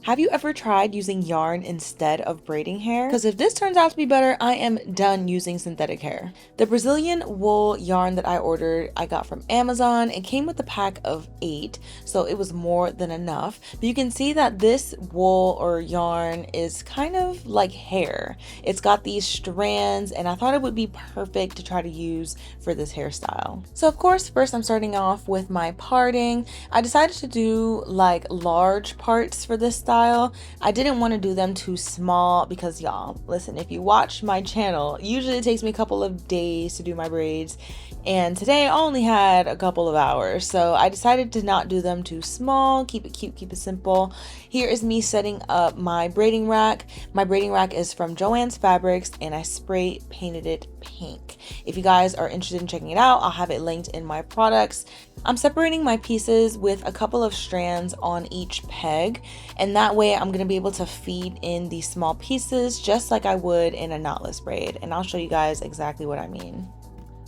Have you ever tried using yarn instead of braiding hair? Because if this turns out to be better, I am done using synthetic hair. The Brazilian wool yarn that I ordered, I got from Amazon. It came with a pack of 8, so it was more than enough. But you can see that this wool or yarn is kind of like hair. It's got these strands, and I thought it would be perfect to try to use for this hairstyle. So of course, first I'm starting off with my parting. I decided to do like large parts for this style. I didn't want to do them too small because y'all, listen, if you watch my channel, usually it takes me a couple of days to do my braids, and today I only had a couple of hours, so I decided to not do them too small, keep it cute, keep it simple. Here is me setting up my braiding rack. My braiding rack is from Joann's Fabrics, and I spray painted it pink. If you guys are interested in checking it out, I'll have it linked in my products. I'm separating my pieces with a couple of strands on each peg, and that way I'm going to be able to feed in these small pieces just like I would in a knotless braid, and I'll show you guys exactly what I mean.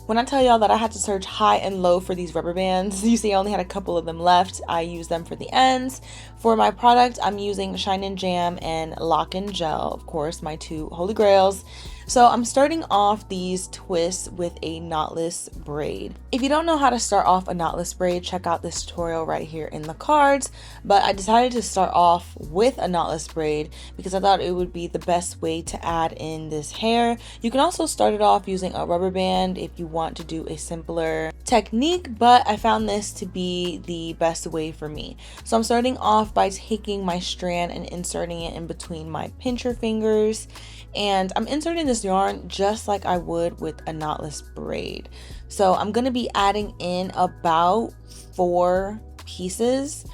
When I tell y'all that I had to search high and low for these rubber bands, you see I only had a couple of them left. I use them for the ends. For my product, I'm using Shine and Jam and Loc'N gel, of course, my two holy grails. So I'm starting off these twists with a knotless braid. If you don't know how to start off a knotless braid, check out this tutorial right here in the cards. But I decided to start off with a knotless braid because I thought it would be the best way to add in this hair. You can also start it off using a rubber band if you want to do a simpler technique, but I found this to be the best way for me. So I'm starting off by taking my strand and inserting it in between my pincher fingers. And I'm inserting this yarn just like I would with a knotless braid. So I'm going to be adding in about 4 pieces,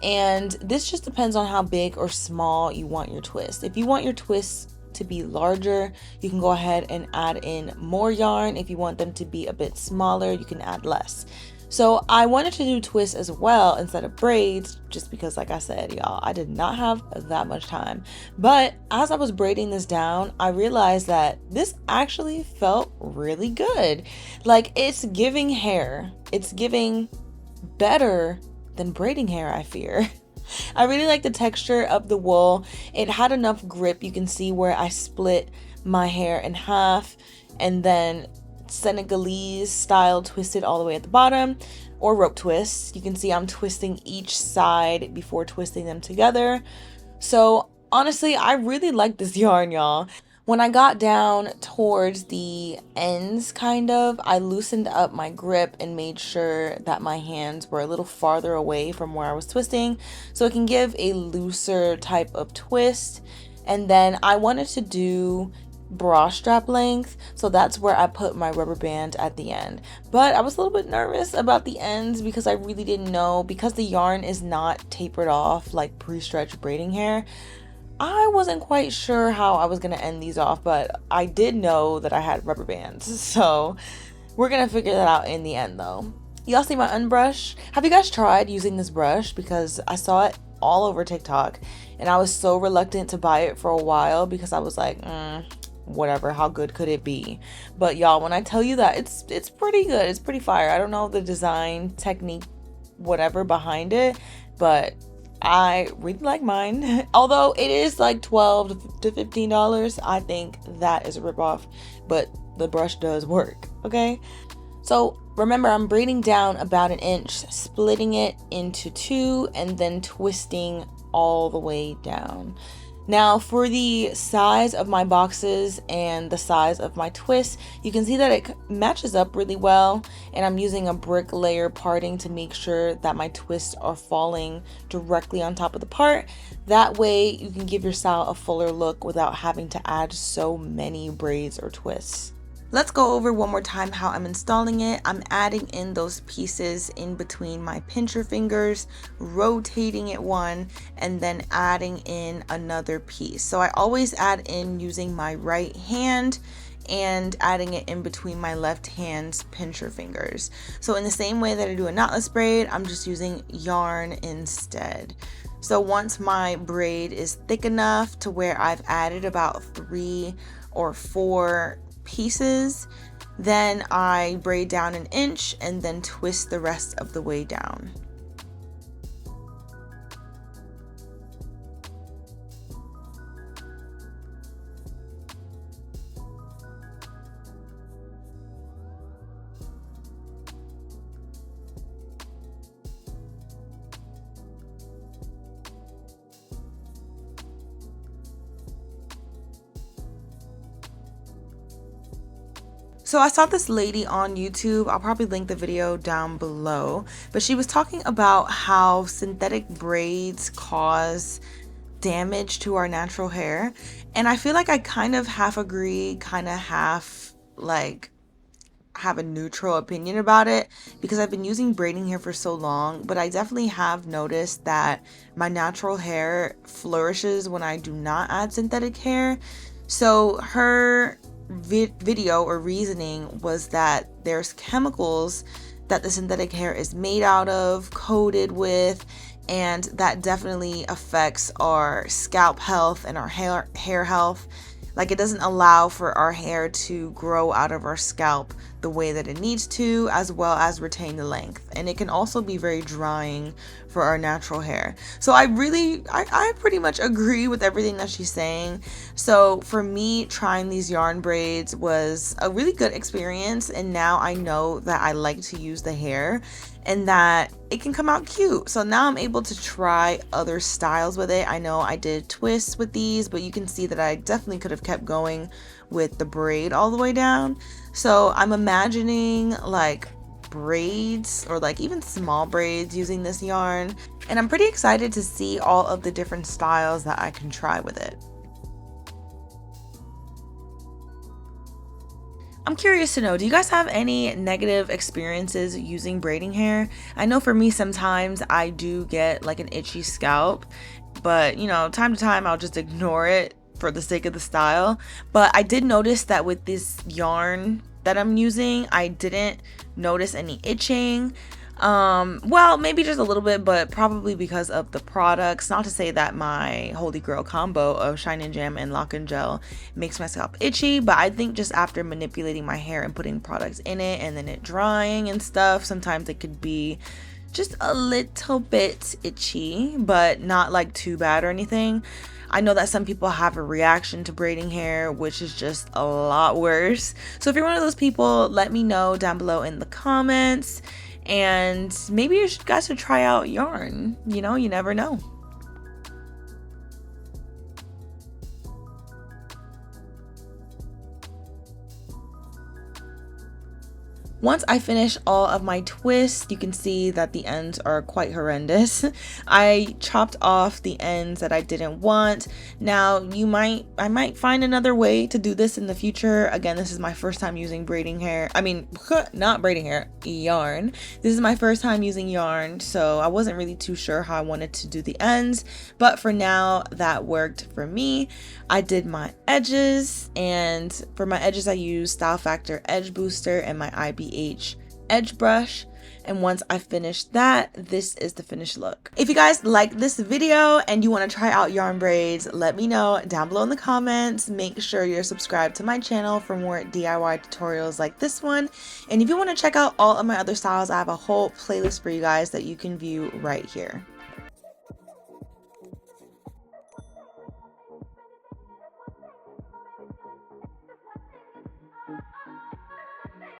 and this just depends on how big or small you want your twist. If you want your twists to be larger, you can go ahead and add in more yarn. If you want them to be a bit smaller, you can add less. So I wanted to do twists as well instead of braids, just because, like I said, y'all, I did not have that much time. But as I was braiding this down, I realized that this actually felt really good. Like, it's giving hair. It's giving better than braiding hair, I fear. I really like the texture of the wool. It had enough grip. You can see where I split my hair in half and then Senegalese style twisted all the way at the bottom, or rope twists. You can see I'm twisting each side before twisting them together. So honestly, I really like this yarn, y'all. When I got down towards the ends, I loosened up my grip and made sure that my hands were a little farther away from where I was twisting, so it can give a looser type of twist. And then I wanted to do bra strap length, so that's where I put my rubber band at the end. But I was a little bit nervous about the ends because I really didn't know, because the yarn is not tapered off like pre-stretched braiding hair. I wasn't quite sure how I was gonna end these off, but I did know that I had rubber bands, so we're gonna figure that out in the end though. Y'all see my unbrush? Have you guys tried using this brush? Because I saw it all over TikTok and I was so reluctant to buy it for a while because I was like, whatever, how good could it be? But y'all, when I tell you that it's pretty good, it's pretty fire. I don't know the design technique whatever behind it, but I really like mine. Although it is like $12 to $15, I think that is a ripoff, but the brush does work, okay? So remember, I'm braiding down about 1 inch, splitting it into 2, and then twisting all the way down. Now for the size of my boxes and the size of my twists, you can see that it matches up really well, and I'm using a brick layer parting to make sure that my twists are falling directly on top of the part. That way you can give your style a fuller look without having to add so many braids or twists. Let's go over one more time how I'm installing it. I'm adding in those pieces in between my pincher fingers, rotating it one, and then adding in another piece. So I always add in using my right hand and adding it in between my left hand's pincher fingers. So in the same way that I do a knotless braid, I'm just using yarn instead. So once my braid is thick enough to where I've added about 3 or 4 pieces, then I braid down 1 inch and then twist the rest of the way down. So I saw this lady on YouTube, I'll probably link the video down below, but she was talking about how synthetic braids cause damage to our natural hair. And I feel like I kind of half agree, kind of half like have a neutral opinion about it, because I've been using braiding hair for so long, but I definitely have noticed that my natural hair flourishes when I do not add synthetic hair. So her video or reasoning was that there's chemicals that the synthetic hair is made out of, coated with, and that definitely affects our scalp health and our hair health. Like, it doesn't allow for our hair to grow out of our scalp the way that it needs to, as well as retain the length. And it can also be very drying for our natural hair. So I pretty much agree with everything that she's saying. So for me, trying these yarn braids was a really good experience, and now I know that I like to use the hair and that it can come out cute. So now I'm able to try other styles with it. I know I did twists with these, but you can see that I definitely could have kept going with the braid all the way down. So I'm imagining like braids or like even small braids using this yarn, and I'm pretty excited to see all of the different styles that I can try with it. I'm curious to know, do you guys have any negative experiences using braiding hair? I know for me, sometimes I do get like an itchy scalp, but you know, time to time I'll just ignore it for the sake of the style. But I did notice that with this yarn that I'm using, I didn't notice any itching. Well, maybe just a little bit, but probably because of the products. Not to say that my holy grail combo of Shine and Jam and Loc'N gel makes my scalp itchy, but I think just after manipulating my hair and putting products in it and then it drying and stuff, sometimes it could be just a little bit itchy, but not like too bad or anything. I know that some people have a reaction to braiding hair, which is just a lot worse. So if you're one of those people, let me know down below in the comments. And maybe you guys should try out yarn. You know, you never know. Once I finish all of my twists, you can see that the ends are quite horrendous. I chopped off the ends that I didn't want. Now, I might find another way to do this in the future. Again, this is my first time using braiding hair. I mean, not braiding hair, yarn. This is my first time using yarn, so I wasn't really too sure how I wanted to do the ends. But for now, that worked for me. I did my edges, and for my edges, I used Style Factor Edge Booster and my IBH edge brush. And once I finished that, this is the finished look. If you guys like this video and you want to try out yarn braids, let me know down below in the comments. Make sure you're subscribed to my channel for more DIY tutorials like this one. And if you want to check out all of my other styles, I have a whole playlist for you guys that you can view right here.